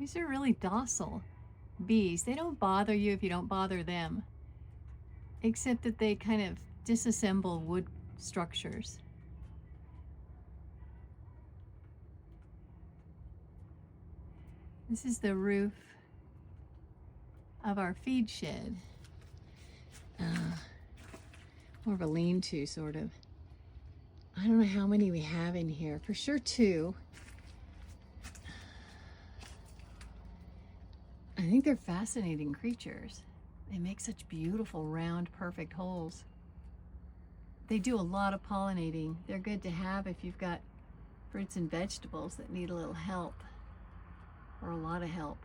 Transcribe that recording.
These are really docile bees. They don't bother you if you don't bother them, except that they kind of disassemble wood structures. This is the roof of our feed shed. More of a lean-to, sort of. I don't know how many we have in here. For sure 2. I think they're fascinating creatures. They make such beautiful, round, perfect holes. They do a lot of pollinating. They're good to have if you've got fruits and vegetables that need a little help, or a lot of help.